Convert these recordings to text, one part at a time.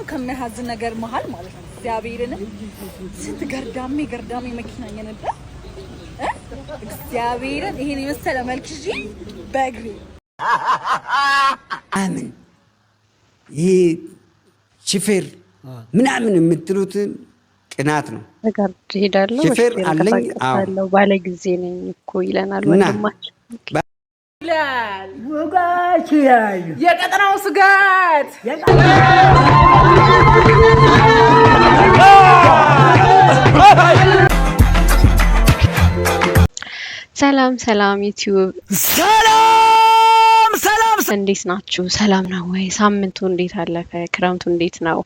ከመሐዝን ነገር መሃል ማለት ነው እግዚአብሔርን ስንት ገርዳሜ መኪና የነዳ እግዚአብሔርን ይሄን የመሰለ መልክ እጂ በእግሬ አምን ይሄ ሹፌር ምናምን የምትሉትን ቅናት ነው። ነገር ሄዳለሁ ሹፌር አለኝ አለው ባለ ጊዜ ነኝ እኮ ይለናል ወንድማችን ይላል ወጋች ያዩ የቀጠናው ስጋት ሰላም ዩቲዩብ ሰላም እንዴት ናችሁ? ሰላም ነው ወይ? ሳምንቱ እንዴት አለፈ? ክረምቱ እንዴት ነው?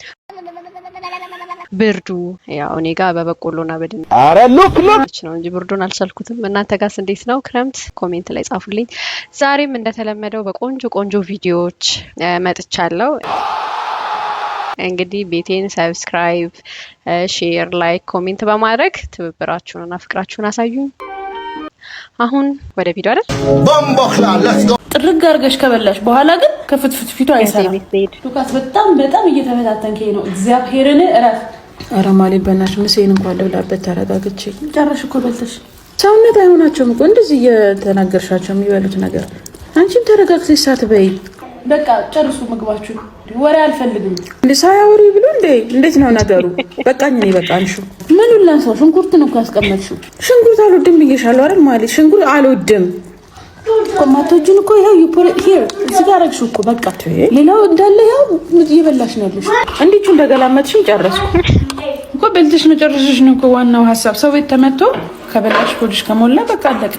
ብርዱ ያው እኔ ጋር በበቆሎና በድን አረ ሉክ ነው እንጂ ብርዱን አልሰልኩትም። እናንተ ጋርስ እንዴት ነው ክረምት? ኮሜንት ላይ ጻፉልኝ። ዛሬም እንደተለመደው በቆንጆ ቪዲዮዎች መጥቻለሁ። እንግዲህ ቤቴን ሰብስክራይብ፣ ሼር፣ ላይክ፣ ኮሜንት በማድረግ ትብብራችሁንና ፍቅራችሁን አሳዩኝ። አሁን ወደ ቪዲዮ አይደል ጥርግ አርገሽ ከበላሽ በኋላ ግን ከፍትፍት ፊቱ አይሰራም። ሉካስ በጣም እየተፈታተንከኝ ነው። እግዚአብሔርን እረፍ። አረ ማለት በእናትሽ ምሴን እንኳን ልብላበት ተረጋግቼ። ጨረሽ እኮ በልተሽ ሰውነት አይሆናቸውም እኮ እንደዚህ እየተናገርሻቸው የሚበሉት ነገር። አንቺም ተረጋግተሽ ሳትበይ በቃ ጨርሱ ምግባችሁ። ወሬ አልፈልግም። እንዴ ሳያወሩ ይብሉ እንዴ? እንዴት ነው ነገሩ? በቃኝ እኔ በቃ አንሹ። ምን ላንሳው? ሽንኩርት ነው ያስቀመጥሽው። ሽንኩርት አልወድም ብዬሻለሁ አይደል? ማለት ሽንኩርት አልወድም ኮማቶጁን እኮ ይሄው ሂር እዚህ ጋር አረግሽው እኮ በቃ ሌላው እንዳለ ያው እየበላሽ ነው ያለሽ። እንዴት እንደገላመጥሽኝ ጨረስኩ እኮ በልተሽ ነው ጨረስሽ ነው እኮ ዋናው ሐሳብ። ሰው ቤት ተመቶ ከበላሽ ሆድሽ ከሞላ በቃ አለቀ።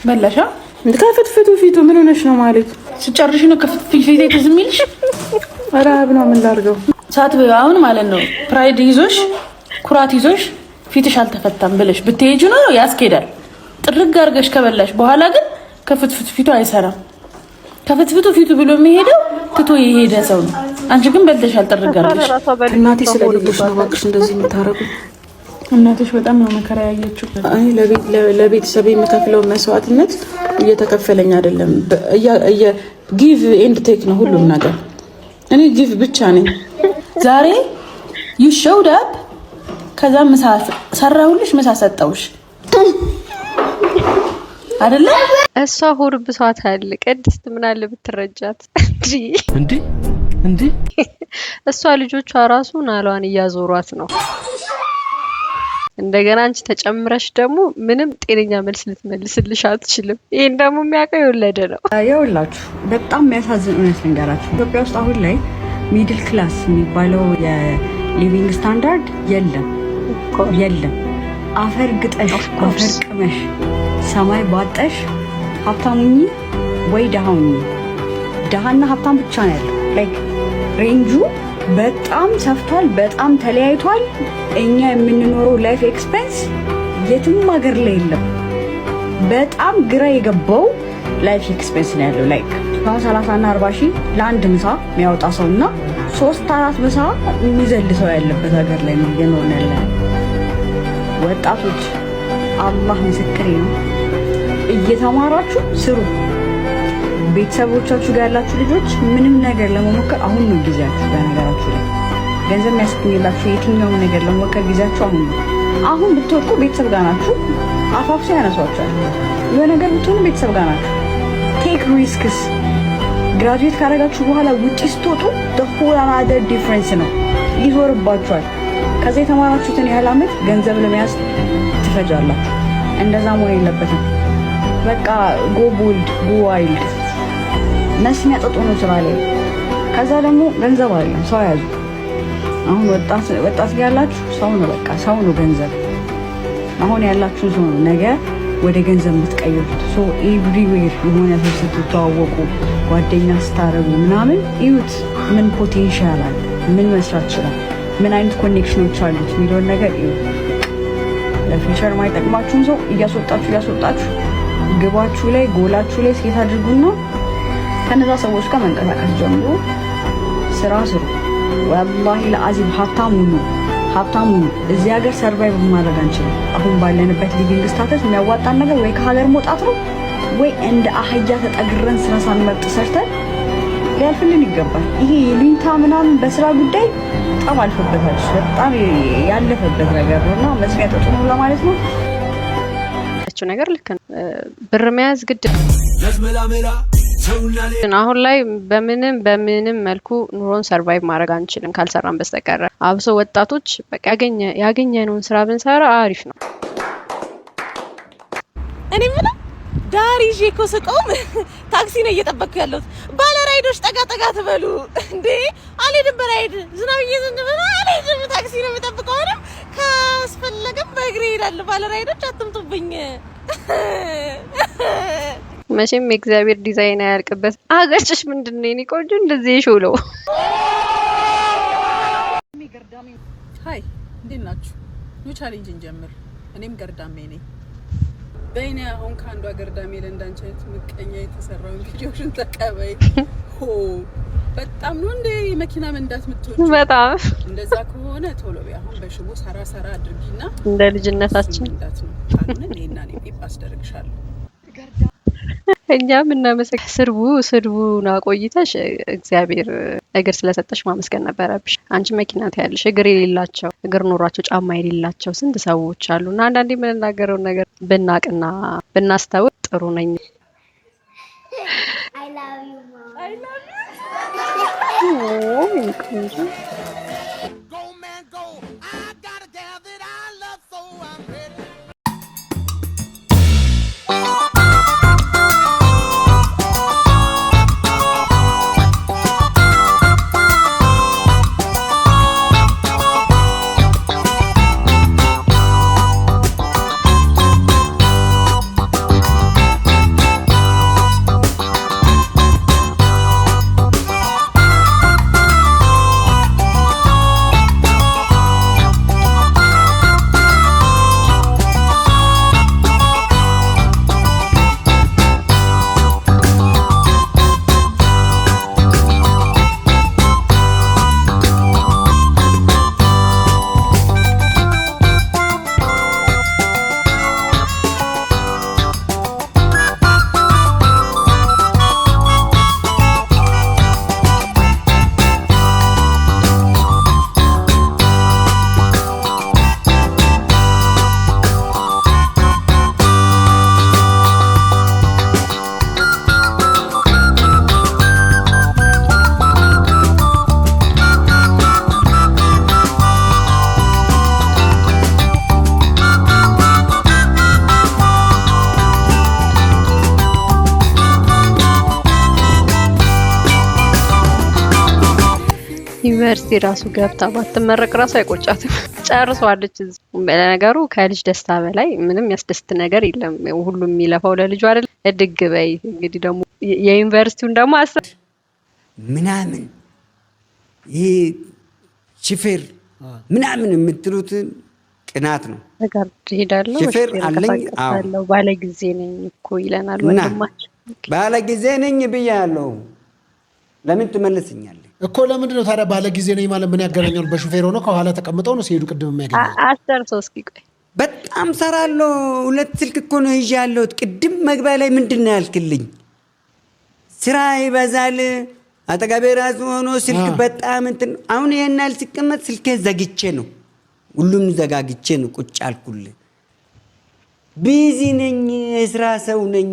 በላሻ እንዴ ከፍትፍቱ ፊቱ ምን ሆነሽ ነው ማለት? ስጨርሽ ነው ከፍትፍቱ ፊቴ ትዝሚልሽ። አራብ ነው ምን ላድርገው? ሳትበይ አሁን ማለት ነው ፕራይድ ይዞሽ ኩራት ይዞሽ ፊትሽ አልተፈታም ብለሽ ብትሄጂ ነው ያስኬዳል። ጥርግ አርገሽ ከበላሽ በኋላ ግን ከፍትፍቱ ፊቱ አይሰራም። ከፍትፍቱ ፊቱ ብሎ የሚሄደው ትቶ የሄደ ሰው ነው። አንቺ ግን በልተሻል ጥርግ አርገሽ። እናቴ ስለሌለሽ ነው እባክሽ እንደዚህ የምታረጉ። እናትሽ በጣም ነው መከራ ያየችው። አይ ለቤተሰብ የምከፍለው መስዋዕትነት እየተከፈለኝ አይደለም። ጊቭ ኤንድ ቴክ ነው ሁሉም ነገር። እኔ ጊቭ ብቻ ነኝ። ዛሬ you showed up ከዛ ምሳ ሰራሁልሽ፣ ምሳ ሰጠውሽ አይደለ? እሷ ሆድ ብሷታል። ቅድስት ምን አለ ብትረጃት እንዴ እሷ ልጆቿ ራሱ ናሏን እያዞሯት ነው። እንደገና አንቺ ተጨምረሽ ደግሞ ምንም ጤነኛ መልስ ልትመልስልሽ አትችልም። ይሄን ደግሞ የሚያውቀው የወለደ ነው። ያውላችሁ በጣም የሚያሳዝን እውነት ልንገራችሁ። ኢትዮጵያ ውስጥ አሁን ላይ ሚድል ክላስ የሚባለው የሊቪንግ ስታንዳርድ የለም። አፈር ግጠሽ አፈር ቅመሽ ሰማይ ባጠሽ ሀብታሙኝ ወይ ደሃውኝ። ደሃና ሀብታም ብቻ ነው ያለው። ላይክ ሬንጁ በጣም ሰፍቷል፣ በጣም ተለያይቷል። እኛ የምንኖረው ላይፍ ኤክስፔንስ የትም ሀገር ላይ የለም። በጣም ግራ የገባው ላይፍ ኤክስፔንስ ነው ያለው። ላይክ 30 እና 40 ሺህ ለአንድ ምሳ የሚያወጣ ሰውና 3-4 ምሳ የሚዘል ሰው ያለበት ሀገር ላይ ነው እየኖርን ያለነው። ወጣቶች አላህ ምስክሬ ነው፣ እየተማራችሁ ስሩ። ቤተሰቦቻችሁ ጋር ያላችሁ ልጆች ምንም ነገር ለመሞከር አሁን ነው ጊዜያችሁ። በነገራችሁ ላይ ገንዘብ የሚያስገኝላችሁ የትኛውም ነገር ለመሞከር ጊዜያችሁ አሁን ነው። አሁን ብትወድቁ ቤተሰብ ጋር ናችሁ፣ አፋፍሶ ያነሷችኋል። የሆነ ነገር ብትሆኑ ቤተሰብ ጋር ናችሁ። ቴክ ሪስክስ። ግራጁዌት ካደረጋችሁ በኋላ ውጪ ስትወጡ the other difference ነው፣ ይዞርባችኋል። ከዛ የተማራችሁትን ያህል ዓመት ገንዘብ ለመያዝ ትፈጃላችሁ። እንደዛ መሆን የለበትም። በቃ ጎ ቦልድ ጎ ዋይልድ መስሚያ ያጠጡ ነው ስራ ላይ። ከዛ ደግሞ ገንዘብ አለ፣ ሰው ያዙ። አሁን ወጣት ያላችሁ ሰው ነው፣ በቃ ሰው ነው ገንዘብ። አሁን ያላችሁ ሰው ነው ነገ ወደ ገንዘብ የምትቀይሩት። ሶ ኤቭሪዌር የሆነ ሰው ስትተዋወቁ ጓደኛ ስታረጉ ምናምን እዩት፣ ምን ፖቴንሻል አለ፣ ምን መስራት ይችላል፣ ምን አይነት ኮኔክሽኖች አሉት የሚለውን ነገር እዩ። ለፊውቸር ማይጠቅማችሁን ሰው እያስወጣችሁ ግባችሁ ላይ ጎላችሁ ላይ ሴት አድርጉና ከነዛ ሰዎች ጋር መንቀሳቀስ ጀምሩ። ስራ ስሩ። ወላሂ ለአዚም ሀብታም ሁኑ። እዚህ ሀገር ሰርቫይቭ ማድረግ አንችልም። አሁን ባለንበት ሊቪንግ ስታተስ የሚያዋጣን ነገር ወይ ከሀገር መውጣት ነው ወይ እንደ አህያ ተጠግረን ስራ ሳንመርጥ ሰርተን ሊያልፍልን ይገባል። ይሄ ሉንታ ምናምን በስራ ጉዳይ በጣም አልፎበታል። በጣም ያለፈበት ነገር ነውና መስሚያ ጥጡ ነው ለማለት ነው። እሱ ነገር ልክ ነው። ብር መያዝ ግድ አሁን ላይ በምንም መልኩ ኑሮን ሰርቫይቭ ማድረግ አንችልም ካልሰራን በስተቀር። አብሶ ወጣቶች በቃ ያገኘነውን ስራ ብንሰራ አሪፍ ነው። እኔ ምን ዳሪ ጄኮ ስቆም ታክሲ ነው እየጠበቅኩ ያለሁት። ባለ ራይዶች ጠጋ ትበሉ እንዴ! አልሄድም በራይድ ዝናብ እየዘነበ ነው። አልሄድም ታክሲ ነው የምጠብቀው። አሁንም ካስፈለገም በእግሬ እሄዳለሁ። ባለ ራይዶች አትምጡብኝ። መቼም የእግዚአብሔር ዲዛይን አያልቅበት። አገጭሽ ምንድነው የኔ ቆንጆ እንደዚህ ይሾለው። ሃይ እንዴት ናችሁ? ኑ ቻሌንጅ እንጀምር። እኔም ገርዳሜ ነኝ። በእኔ አሁን ከአንዷ ገርዳሜ ለእንዳንቺ አይነት ምቀኛ የተሰራውን ቪዲዮሽን ተቀበይ። በጣም ነው እንደ መኪና መንዳት የምትወጪው? በጣም እንደዛ ከሆነ ቶሎ በይ። አሁን በሽቦ ሰራ አድርጊና እንደ ልጅነታችን መንዳት ነው። አሁን እኔና ፒፕ አስደርግሻለሁ። እኛም እናመሰግናለን። ስድቡን አቆይተሽ እግዚአብሔር እግር ስለሰጠሽ ማመስገን ነበረብሽ። አንቺ መኪና ታያለሽ፣ እግር የሌላቸው እግር ኖሯቸው ጫማ የሌላቸው ስንት ሰዎች አሉና አንዳንዴ የምንናገረው ነገር ብናቅና ብናስተውል ጥሩ ነኝ። I love you, Mom. I love you. Go man go. I got a gal that I love, so I'm ready. ዩኒቨርሲቲ ራሱ ገብታ ባትመረቅ ራሱ አይቆጫትም። ጨርሷለች። በነገሩ ከልጅ ደስታ በላይ ምንም ያስደስት ነገር የለም። ሁሉም የሚለፋው ለልጁ አይደል? እድግ በይ እንግዲህ ደግሞ የዩኒቨርሲቲውን ደግሞ አሰብ ምናምን ይሄ ሹፌር ምናምን የምትሉት ቅናት ነው። ነገር ሄዳለሁ ሹፌር አለኝ። አዎ ባለ ጊዜ ነኝ እኮ ይለናል ወንድማችን። ባለ ጊዜ ነኝ ብያለሁ። ለምን ትመልስኛለህ እኮ? ለምንድን ነው ታዲያ ባለ ጊዜ ነኝ ማለት ምን ያገናኛል? በሹፌር ሆኖ ከኋላ ተቀምጠው ነው ሲሄዱ ቅድም የሚያገኘው። አስተርሶ እስኪ ቆይ በጣም ሰራለሁ። ሁለት ስልክ እኮ ነው ይዤ ያለሁት። ቅድም መግቢያ ላይ ምንድን ነው ያልክልኝ? ስራ ይበዛል። አጠገቤ ራሱ ሆኖ ስልክ በጣም እንትን። አሁን ይሄን ያህል ሲቀመጥ ስልኬ ዘግቼ ነው፣ ሁሉም ዘጋግቼ ነው ቁጭ አልኩልህ። ቢዚ ነኝ፣ የስራ ሰው ነኝ።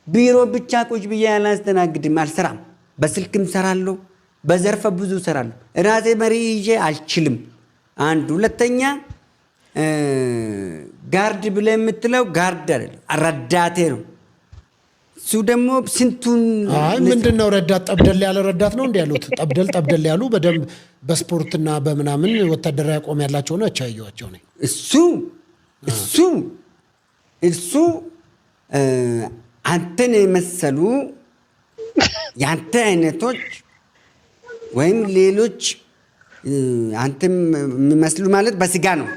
ቢሮ ብቻ ቁጭ ብዬ አላስተናግድም፣ አልሰራም። በስልክም ሰራለሁ፣ በዘርፈ ብዙ ሰራለሁ። ራሴ መሪ ይዤ አልችልም። አንድ ሁለተኛ ጋርድ ብለህ የምትለው ጋርድ አይደለም፣ ረዳቴ ነው። እሱ ደግሞ ስንቱን ምንድነው ረዳት? ጠብደል ያለ ረዳት ነው እንዴ ያሉት? ጠብደል ያሉ በደንብ በስፖርትና በምናምን ወታደራዊ አቋም ያላቸው ነው አቻያዩዋቸው ነው። እሱ አንተን የመሰሉ ያንተ አይነቶች ወይም ሌሎች አንተም የሚመስሉ ማለት በስጋ ነው፣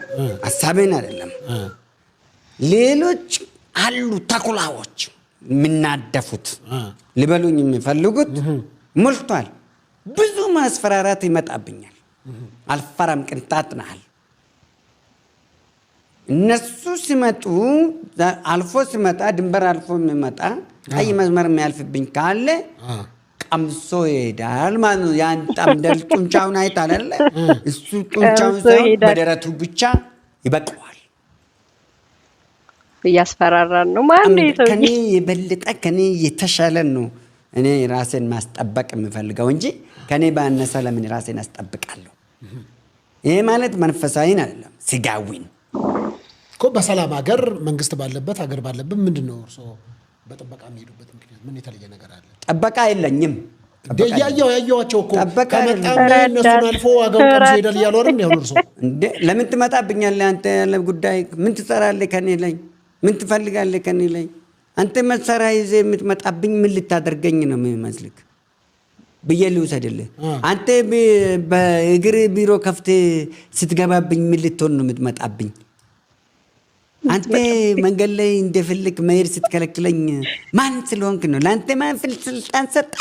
ሐሳብን አይደለም። ሌሎች አሉ ተኩላዎች ምናደፉት ሊበሉኝ የሚፈልጉት ሞልቷል። ብዙ ማስፈራራት ይመጣብኛል። አልፈራም፣ ቅንጣት ናል። እነሱ ሲመጡ አልፎ ሲመጣ ድንበር አልፎ የሚመጣ ቀይ መስመር የሚያልፍብኝ ካለ ቀምሶ ይሄዳል ማለት ነው። ያን ጠምደል ጡንቻውን አይታል አይደል? እሱ ጡንቻውን ሳይሆን በደረቱ ብቻ ይበቃዋል። እያስፈራራን ነው። ማን ነው ከኔ የበለጠ ከኔ የተሻለ ነው እኔ ራሴን ማስጠበቅ የምፈልገው እንጂ ከኔ ባነሰ ለምን ራሴን አስጠብቃለሁ? ይሄ ማለት መንፈሳዊን አይደለም ስጋዊን እኮ። በሰላም ሀገር መንግስት ባለበት ሀገር ባለበት ምንድነው እርሶ በጥበቃ የሚሄዱበት ምክንያት ምን የተለየ ነገር አለ? ጥበቃ የለኝም። ያየዋቸው እኮ ከመጣም እነሱን አልፎ ዋጋው ቀምሶ ሄዳል እያሉ አይደል? ያው እርሶ እንዴ ለምን ትመጣብኛለህ አንተ? ያለ ጉዳይ ምን ትሰራለህ ከኔ ላይ? ምን ትፈልጋለህ ከኔ ላይ? አንተ መሳሪያ ይዘህ የምትመጣብኝ ምን ልታደርገኝ ነው የሚመስልህ? ብዬ ልውሰድልህ። አንተ በእግር ቢሮ ከፍተህ ስትገባብኝ ምን ልትሆን ነው የምትመጣብኝ? አንተ መንገድ ላይ እንደፈለክ መሄድ ስትከለክለኝ ማን ስለሆንክ ነው? ለአንተ ማን ስልጣን ሰጣ?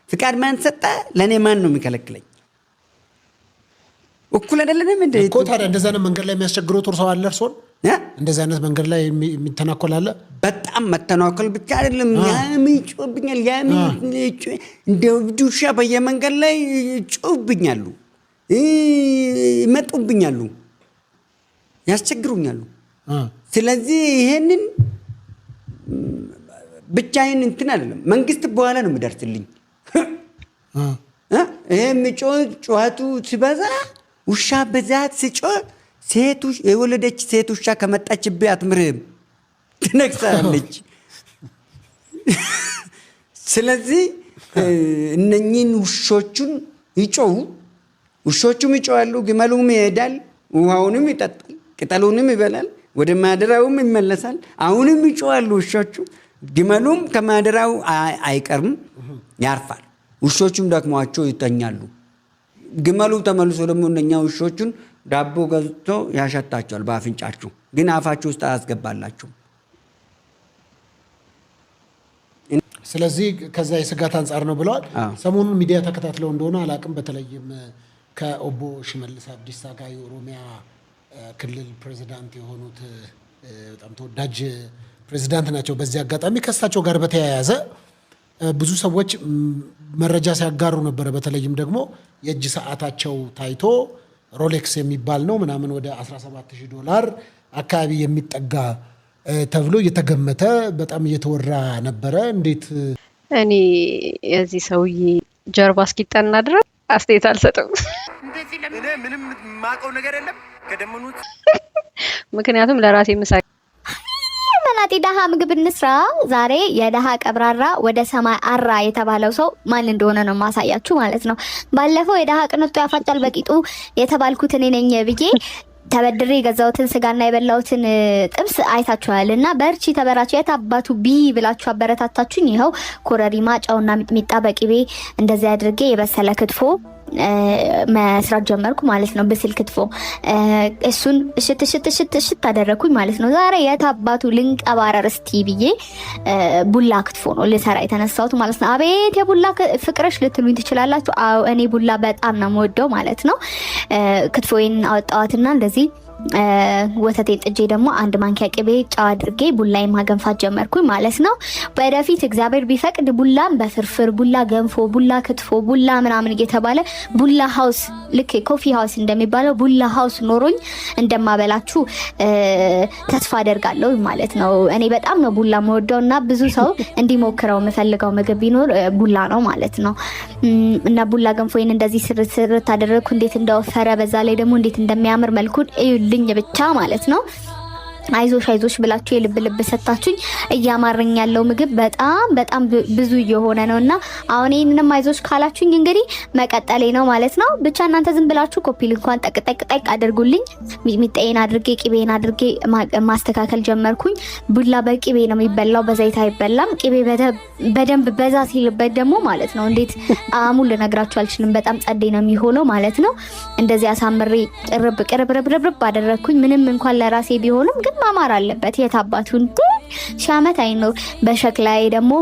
ፍቃድ ማን ሰጣ? ለእኔ ማን ነው የሚከለክለኝ? እኩል አይደለንም እንደ እኮ። ታዲያ እንደዛ ነው መንገድ ላይ የሚያስቸግሩት እርሶ አለ እርሶን እንደዛ አይነት መንገድ ላይ የሚተናኮል አለ። በጣም መተናኮል ብቻ አይደለም ያምጩብኛል። እንደ ውሻ በየመንገድ ላይ ይጮብኛሉ፣ ይመጡብኛሉ፣ ያስቸግሩኛሉ። ስለዚህ ይሄንን ብቻዬን እንትን አይደለም መንግስት በኋላ ነው የሚደርስልኝ። ይሄ ጩኸቱ ሲበዛ ውሻ በዛት ሲጮህ የወለደች ሴት ውሻ ከመጣችብህ አትምርህም፣ ትነክሳለች። ስለዚህ እነኚህን ውሾቹን ይጮሁ፣ ውሾቹም ይጮዋሉ፣ ግመሉም ይሄዳል፣ ውሃውንም ይጠጣል፣ ቅጠሉንም ይበላል፣ ወደ ማደራውም ይመለሳል። አሁንም ይጮዋሉ ውሾቹ። ግመሉም ከማደራው አይቀርም፣ ያርፋል። ውሾቹም ደክሟቸው ይተኛሉ። ግመሉ ተመልሶ ደግሞ እነኛ ውሾቹን ዳቦ ገዝቶ ያሸታቸዋል በአፍንጫችሁ፣ ግን አፋችሁ ውስጥ አያስገባላችሁ። ስለዚህ ከዛ የስጋት አንጻር ነው ብለዋል። ሰሞኑን ሚዲያ ተከታትለው እንደሆነ አላቅም። በተለይም ከኦቦ ሽመልስ አብዲሳ ጋር የኦሮሚያ ክልል ፕሬዚዳንት የሆኑት በጣም ተወዳጅ ፕሬዚዳንት ናቸው። በዚህ አጋጣሚ ከእሳቸው ጋር በተያያዘ ብዙ ሰዎች መረጃ ሲያጋሩ ነበረ። በተለይም ደግሞ የእጅ ሰዓታቸው ታይቶ ሮሌክስ የሚባል ነው ምናምን ወደ $17,000 አካባቢ የሚጠጋ ተብሎ እየተገመተ በጣም እየተወራ ነበረ። እንዴት እኔ የዚህ ሰውዬ ጀርባ እስኪጠና ድረስ አስተያየት አልሰጥም። እኔ ምንም የማውቀው ነገር የለም ከደምኑት። ምክንያቱም ለራሴ ምሳሌ መናጤ ደሃ ምግብ እንስራ። ዛሬ የደሃ ቀብራራ ወደ ሰማይ አራ የተባለው ሰው ማን እንደሆነ ነው ማሳያችሁ ማለት ነው። ባለፈው የደሃ ቅንጡ ያፋጫል በቂጡ የተባልኩት እኔ ነኝ ብዬ ተበድሬ የገዛሁትን ስጋና የበላሁትን ጥብስ አይታችኋል። እና በርቺ ተበራች የታባቱ ቢ ብላችሁ አበረታታችሁኝ። ይኸው ኮረሪማ ጨውና ሚጥሚጣ በቂቤ እንደዚህ አድርጌ የበሰለ ክትፎ መስራት ጀመርኩ ማለት ነው። ብስል ክትፎ እሱን እሽት አደረኩኝ ማለት ነው። ዛሬ የታባቱ ልንቀባረር እስቲ ብዬ ቡላ ክትፎ ነው ልሰራ የተነሳሁት ማለት ነው። አቤት የቡላ ፍቅረሽ ልትሉኝ ትችላላችሁ። አዎ እኔ ቡላ በጣም ነው የምወደው ማለት ነው። ክትፎዬን አወጣዋትና እንደዚህ ወተቴን ጥጄ ደግሞ 1 ማንኪያ ቅቤ ጫው አድርጌ ቡላዬን ማገንፋት ጀመርኩኝ ማለት ነው። ወደፊት እግዚአብሔር ቢፈቅድ ቡላን በፍርፍር ቡላ ገንፎ፣ ቡላ ክትፎ፣ ቡላ ምናምን እየተባለ ቡላ ሃውስ ልክ ኮፊ ሃውስ እንደሚባለው ቡላ ሃውስ ኖሮኝ እንደማበላችሁ ተስፋ አደርጋለሁ ማለት ነው። እኔ በጣም ነው ቡላ የምወደው እና ብዙ ሰው እንዲሞክረው የምፈልገው ምግብ ቢኖር ቡላ ነው ማለት ነው። እና ቡላ ገንፎዬን እንደዚህ ስር ታደረኩ እንዴት እንደወፈረ በዛ ላይ ደግሞ እንዴት እንደሚያምር መልኩን ልኝ ብቻ ማለት ነው። አይዞሽ ብላችሁ የልብ ልብ ሰጣችሁኝ። እያማረኝ ያለው ምግብ በጣም ብዙ እየሆነ ነውና አሁን ይሄንንም አይዞሽ ካላችሁኝ እንግዲህ መቀጠሌ ነው ማለት ነው። ብቻ እናንተ ዝም ብላችሁ ኮፒ ሊንኳን ጠቅ አድርጉልኝ። ሚጥሚጣዬን አድርጌ ቅቤን አድርጌ ማስተካከል ጀመርኩኝ። ቡላ በቅቤ ነው የሚበላው፣ በዘይት አይበላም። ቅቤ በደንብ በዛ ሲልበት ደግሞ ማለት ነው እንዴት ጣዕሙን ልነግራችሁ አልችልም። በጣም ጸዴ ነው የሚሆነው ማለት ነው። እንደዚህ አሳምሬ ቅርብ አደረኩኝ። ምንም እንኳን ለራሴ ቢሆንም ግን ማማር አለበት። የታባቱን ሺህ ዓመት አይኖር። በሸክላዬ ደግሞ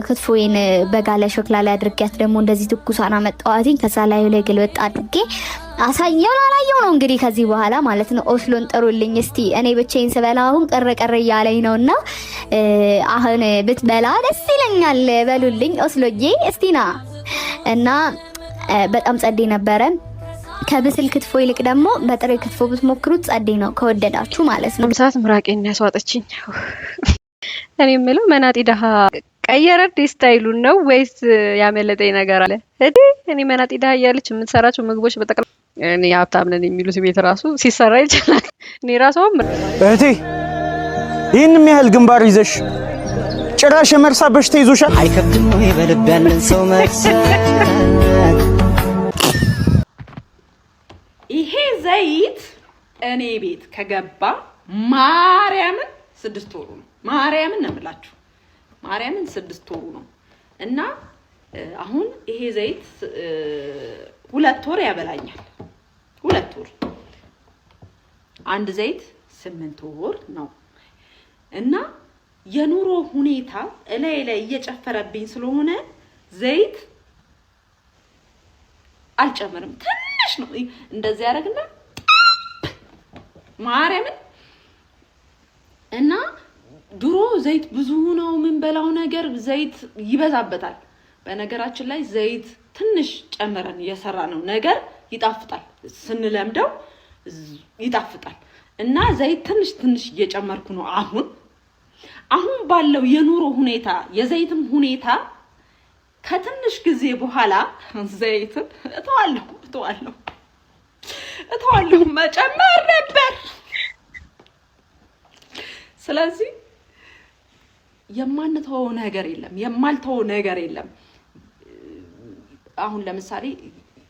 ክትፎዬን በጋለ ሸክላ ላይ አድርጌያት ደግሞ እንደዚህ ትኩሳና መጣዋትኝ። ከዛ ላይ ግልበጥ አድርጌ አላየው ነው እንግዲህ ከዚህ በኋላ ማለት ነው። ኦስሎን ጥሩልኝ እስቲ። እኔ ብቻዬን ስበላ አሁን ቀረ እያለኝ ነውና አሁን ብትበላ ደስ ይለኛል በሉልኝ። ኦስሎዬ እስቲና እና በጣም ጸዴ ነበረ። ከብስል ክትፎ ይልቅ ደግሞ በጥሬ ክትፎ ብትሞክሩት ጸዴ ነው ከወደዳችሁ ማለት ነው። ሰዓት ምራቄን ያስዋጠችኝ። እኔ የምለው መናጢ ደሃ ቀየረድ ስታይሉን ነው ወይስ ያመለጠኝ ነገር አለ? እኔ መናጢ ደሃ እያለች የምትሰራቸው ምግቦች በጠቅላላ እኔ ሀብታም ነን የሚሉት ቤት ራሱ ሲሰራ ይችላል። እኔ ራሷም እህቴ ይህንም ያህል ግንባር ይዘሽ ጭራሽ የመርሳት በሽታ ይዞሻል። አይከብድም ወይ በልብ ያለን ሰው መርሳት? ይሄ ዘይት እኔ ቤት ከገባ ማርያምን 6 ወሩ ነው። ማርያምን ነው የምላችሁ፣ ማርያምን 6 ወሩ ነው። እና አሁን ይሄ ዘይት 2 ወር ያበላኛል። 2 ወር አንድ ዘይት 8 ወር ነው። እና የኑሮ ሁኔታ እላይ እየጨፈረብኝ ስለሆነ ዘይት አልጨምርም። ትንሽ ነው እንደዚህ ያደርግና ማርያምን። እና ድሮ ዘይት ብዙ ነው ምን በላው ነገር ዘይት ይበዛበታል። በነገራችን ላይ ዘይት ትንሽ ጨምረን እየሰራ ነው ነገር ይጣፍጣል፣ ስንለምደው ይጣፍጣል። እና ዘይት ትንሽ እየጨመርኩ ነው አሁን ባለው የኑሮ ሁኔታ የዘይትም ሁኔታ ከትንሽ ጊዜ በኋላ ዘይትን እተዋለሁ መጨመር ነበር። ስለዚህ የማንተው ነገር የለም፣ የማልተው ነገር የለም። አሁን ለምሳሌ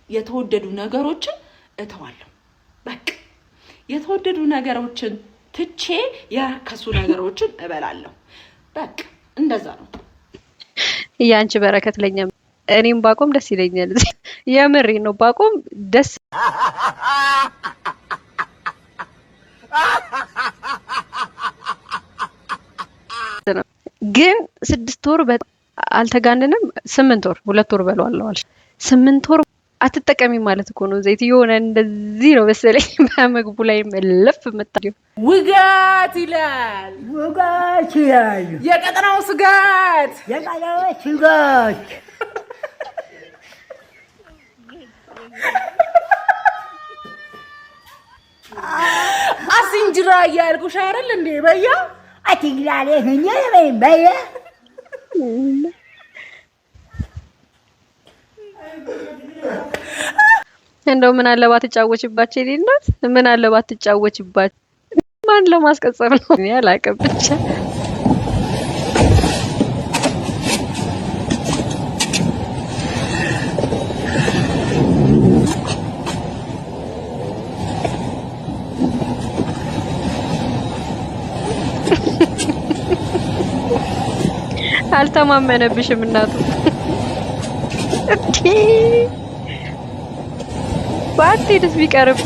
የተወደዱ ነገሮችን እተዋለሁ። በቃ የተወደዱ ነገሮችን ትቼ ያከሱ ነገሮችን እበላለሁ። በቃ እንደዛ ነው። ያንቺ በረከት ለኛ እኔም ባቆም ደስ ይለኛል። የምሬ ነው ባቆም ደስ ግን 6 ወር አልተጋነንም። 8 ወር 2 ወር በለዋለሁ አልሽ 8 ወር አትጠቀሚ ማለት እኮ ነው። ዘይት የሆነ እንደዚህ ነው መሰለኝ በምግቡ ላይ መለፍ መጣው። ውጋት ይላል የቀጠናው ስጋት አሲንጅራ ያልኩሽ አይደል እንዴ በያ አትግላለ ሆኜ በያ እንደው ምን አለባት ተጫወችባቸው ይልናት ምን አለባት ተጫወችባቸው ማን ለማስቀጸም ነው ያላቀም ብቻ አልተማመነብሽም እናቱ ባትሄድስ ቢቀርብ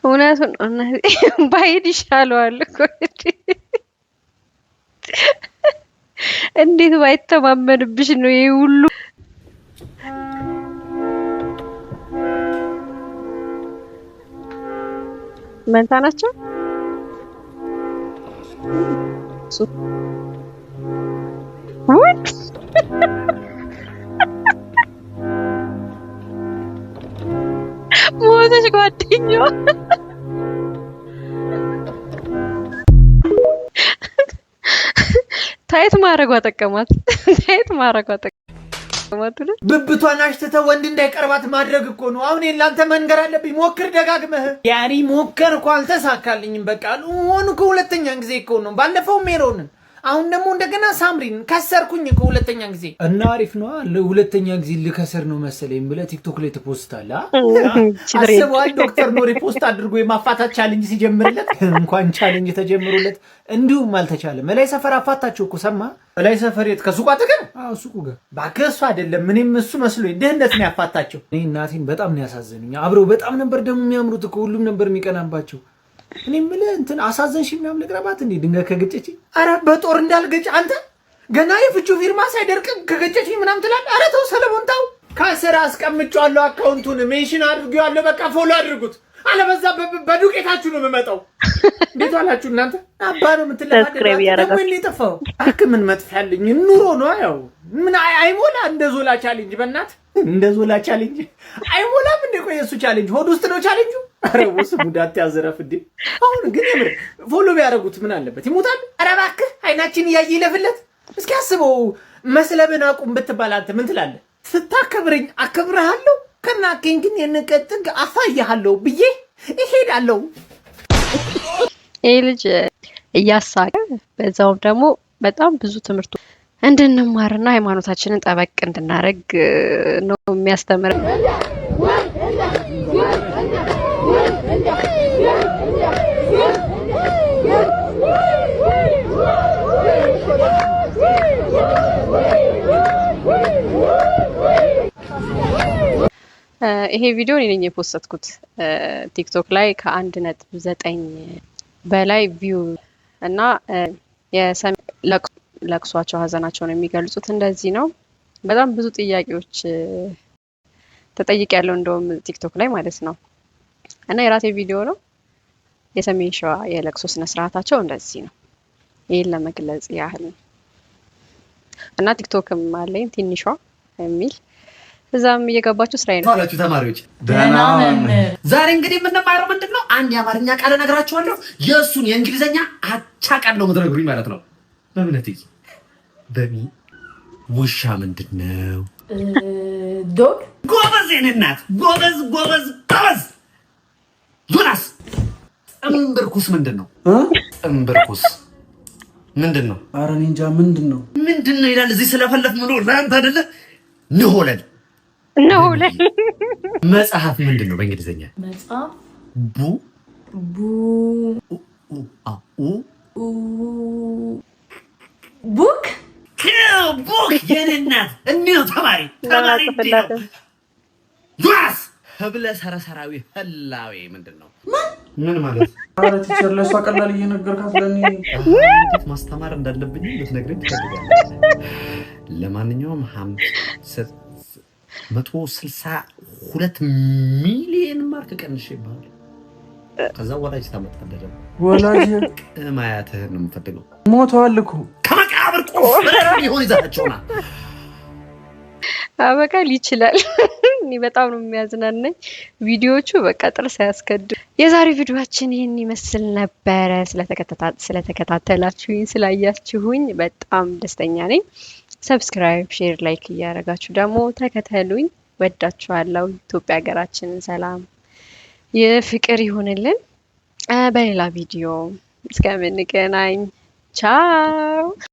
እውነቱን ባይሄድ ይሻለዋል እኮ እንዴት ባይተማመንብሽ ነው ይሄ ሁሉ መንታ ናቸው። ሞተሽ ጓደኛዋ ታይት ማረጓ ጠቀማት። ታይት ማረጓ ጠቀማት። ብብቷን አሽተተ ወንድ እንዳይቀርባት ማድረግ እኮ ነው። አሁን የላንተ መንገር አለብኝ። ሞክር ደጋግመህ። ያሪ ሞከርኩ አልተሳካልኝም። በቃ ሆኑ ከሁለተኛ ጊዜ እኮ ነው። ባለፈው ሜሮንን አሁን ደግሞ እንደገና ሳምሪን ከሰርኩኝ እኮ ሁለተኛ ጊዜ እና አሪፍ ነው። ለሁለተኛ ጊዜ ልከሰር ነው መሰለኝ ብለህ ቲክቶክ ላይ ትፖስታለህ። አስበዋል። ዶክተር ኖሪ ፖስት አድርጎ የማፋታት ቻሌንጅ ሲጀምርለት እንኳን ቻሌንጅ ተጀምሮለት እንዲሁም አልተቻለም። ላይ ሰፈር አፋታቸው እኮ ሰማ። ላይ ሰፈር የት ከሱቁ አጠገብ? አዎ ሱቁ ጋር። እባክህ እሱ አይደለም እኔም እሱ መስሎኝ ድህነት ነው ያፋታቸው። እኔ እናቴን በጣም ነው ያሳዘኑኝ። አብረው በጣም ነበር ደግሞ የሚያምሩት እኮ ሁሉም ነበር የሚቀናባቸው። እኔ የምልህ እንትን አሳዘንሽ ምናምን ልቅረባት እንዴ ድንጋይ ከግጨች? አረ በጦር እንዳልገጭ አንተ ገና የፍቹ ፊርማ ሳይደርቅ ከገጨችኝ ምናምን ትላለህ። ኧረ ተው ሰለሞን ተው። ከስር አስቀምጫለሁ አካውንቱን ሜንሽን አድርጌዋለሁ። በቃ ፎሎ አድርጉት። አለበዛ በዱቄታችሁ ነው የምመጣው። እንዴት ዋላችሁ እናንተ? አባ ነው የምትለፋደው ደግሞ እኔ ጠፋው። ምን መጥፋልኝ ኑሮ ነው ያው ምን አይሞላ እንደ ዞላ ቻሌንጅ በእናት እንደ ዞላ ቻሌንጅ አይሞላም። እንደ ቆይ እሱ ቻሌንጅ ሆድ ውስጥ ነው ቻሌንጁ። ኧረ ወስ ሙዳት ያዘረፍ እንዴ! አሁን ግን የምር ፎሎ ቢያደርጉት ምን አለበት? ይሞታል። ኧረ እባክህ አይናችን እያየ ይለፍለት። እስኪ አስበው መስለብን አቁም ብትባል አንተ ምን ትላለህ? ስታከብረኝ አከብረሃለሁ ከናከኝ ግን የነቀጥግ አሳያለሁ ብዬ እሄዳለሁ። ይሄ ልጅ እያሳቀ በዛውም ደግሞ በጣም ብዙ ትምህርቱ እንድንማርና ሃይማኖታችንን ጠበቅ እንድናረግ ነው የሚያስተምረን። ይሄ ቪዲዮ እኔ ነኝ የፖስትኩት ቲክቶክ ላይ ከ1.9 በላይ ቪው እና ለቅሷቸው ሀዘናቸውን የሚገልጹት እንደዚህ ነው። በጣም ብዙ ጥያቄዎች ተጠይቄያለሁ እንደውም ቲክቶክ ላይ ማለት ነው። እና የራሴ ቪዲዮ ነው። የሰሜን ሸዋ የለቅሶ ስነ ስርዓታቸው እንደዚህ ነው። ይሄን ለመግለጽ ያህል ነው። እና ቲክቶክም አለኝ ትንሿ የሚል እዛም እየገባችሁ ስራዬ ነው። ታላችሁ ተማሪዎች ደህና ዛሬ እንግዲህ የምንማረው ምንድነው? አንድ የአማርኛ ቃል እነግራችኋለሁ። የእሱን የእንግሊዘኛ አቻ ቃል ነው የምትነግሩኝ ማለት ነው። በእምነት በሚ ውሻ ምንድነው? ዶግ። ጎበዝ የኔ እናት ጎበዝ ጎበዝ ጎበዝ። ዮናስ ጥንብርኩስ ምንድነው? ጥንብርኩስ ምንድነው? ኧረ እኔ እንጃ ምንድነው ይላል እዚህ ስለፈለፍ ምሎ ለአንተ አይደለ ንሆለል ንሆለል። መጽሐፍ ምንድነው በእንግሊዘኛ? መጽሐፍ ቡክ የኔ እናት እኒው ተማሪ ዮናስ ህብለ ሰረሰራዊ ህላዌ ምንድነው? ምን ማለት? ኧረ ቲቸር ለሷ ቀላል እየነገርካት ለኔ እንዴት ማስተማር እንዳለብኝ ልትነግረኝ ትፈልጋለህ? ለማንኛውም 162 ሚሊዮን ማርክ ቀንሼ ይባላል። ከዛ ወላጅ ታመጣለህ ደግሞ ወላጅ ማያትህን ነው የምፈልገው። ሞተዋል እኮ ከመቃብር ቆፍረህ ሊሆን ይዛቸውና አበቃል ይችላል። እኔ በጣም ነው የሚያዝናናኝ ቪዲዮቹ በቃ ጥርስ ያስከዱ። የዛሬ ቪዲዮአችን ይሄን ይመስል ነበረ። ስለተከታተላችሁኝ ስላያችሁኝ በጣም ደስተኛ ነኝ። ሰብስክራይብ፣ ሼር፣ ላይክ እያደረጋችሁ ደግሞ ተከተሉኝ። ወዳችኋለሁ። ኢትዮጵያ ሀገራችንን ሰላም የፍቅር ይሁንልን። በሌላ ቪዲዮ እስከምንገናኝ ቻው።